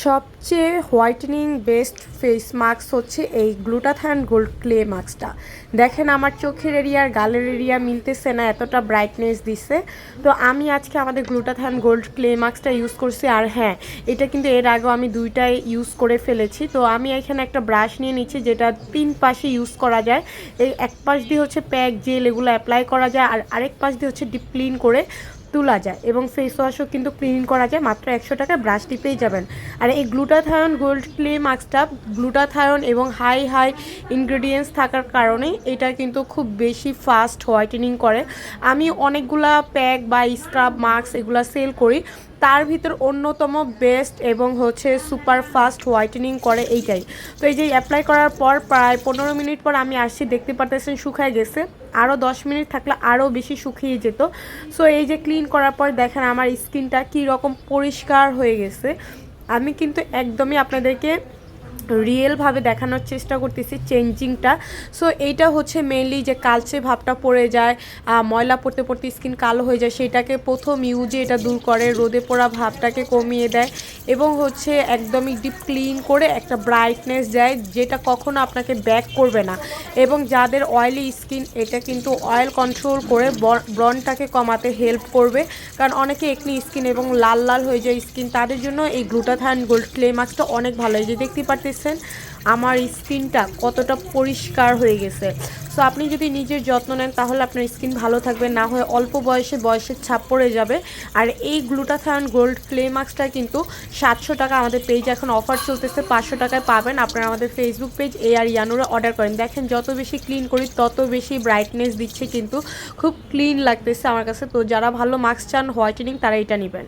সবচেয়ে whitening best face mask হচ্ছে এই গ্লুটাথায়ন গোল্ড ক্লে মাস্কটা। দেখেন আমার চোখের এরিয়ার গালের এরিয়া মিলতেছে না, এতটা ব্রাইটনেস দিচ্ছে। তো আমি আজকে আমাদের গ্লুটাথায়ন গোল্ড ক্লে মাস্কটা ইউজ করছি। আর হ্যাঁ, এটা কিন্তু এর আগেও আমি দুইটাই ইউজ করে ফেলেছি। তো আমি এখানে একটা ব্রাশ নিয়ে নিচ্ছি, যেটা 3 পাশে ইউজ করা যায়। এই এক পাশ দিয়ে হচ্ছে প্যাক জেল এগুলো অ্যাপ্লাই করা যায়, আর আরেক পাশ দিয়ে হচ্ছে ডিপ ক্লিন করে তোলা যায়, এবং ফেস ওয়াশও কিন্তু ক্লিন করা যায়। মাত্র 100 টাকায় ব্রাশটি পেয়ে যাবেন। আর এই গ্লুটাথায়ন গোল্ড ক্লে মাস্কটা গ্লুটাথায়ন এবং হাই ইনগ্রেডিয়েন্টস থাকার কারণে এটা কিন্তু খুব বেশি ফাস্ট হোয়াইটেনিং করে। আমি অনেকগুলা প্যাক বা স্ক্রাব মাস্ক এগুলো সেল করি, তার ভিতর অন্যতম বেস্ট এবং হচ্ছে সুপার ফাস্ট হোয়াইটেনিং করে এইটাই। তো এই যে অ্যাপ্লাই করার পর প্রায় 15 মিনিট পর আমি আসছি, দেখতে পারতেছেন শুকায় গেছে। আরও 10 মিনিট থাকলে আরও বেশি শুকিয়ে যেত। সো এই যে ক্লিন করার পর দেখেন আমার স্কিনটা কী রকম পরিষ্কার হয়ে গেছে। আমি কিন্তু একদমই আপনাদেরকে রিয়েলভাবে দেখানোর চেষ্টা করতেছি চেঞ্জিংটা। সো এইটা হচ্ছে মেনলি যে কালচে ভাবটা পড়ে যায়, ময়লা পড়তে পড়তে স্কিন কালো হয়ে যায়, সেটাকে প্রথম ইউজে এটা দূর করে, রোদে পোড়া ভাবটাকে কমিয়ে দেয়, এবং হচ্ছে একদমই ডিপ ক্লিন করে একটা ব্রাইটনেস দেয়, যেটা কখনো আপনাকে ব্যাক করবে না। এবং যাদের অয়েলি স্কিন, এটা কিন্তু অয়েল কন্ট্রোল করে ব্রনটাকে কমাতে হেল্প করবে। কারণ অনেকে একনি স্কিন এবং লাল লাল হয়ে যায় স্কিন, তাদের জন্য এই গ্লুটাথায়ন গোল্ড ক্লে মাস্কটা অনেক ভালো। এই যে দেখতে পারতেছেন আমার স্কিনটা কতটা পরিষ্কার হয়ে গেছে। সো আপনি যদি নিজের যত্ন নেন তাহলে আপনার স্কিন ভালো থাকবে, না হয়ে অল্প বয়সের ছাপ পড়ে যাবে। আর এই গ্লুটাথায়ন গোল্ড ক্লে মাস্কটা কিন্তু 700 টাকা, আমাদের পেজে এখন অফার চলতেছে, 500 টাকায় পাবেন। আপনারা আমাদের ফেসবুক পেজ AR ইয়ানুরে অর্ডার করেন। দেখেন যত বেশি ক্লিন করি তত বেশি ব্রাইটনেস দিচ্ছে, কিন্তু খুব ক্লিন লাগতেছে আমার কাছে। তো যারা ভালো মাস্ক চান হোয়াইটেনিং, তারা এটা নেবেন।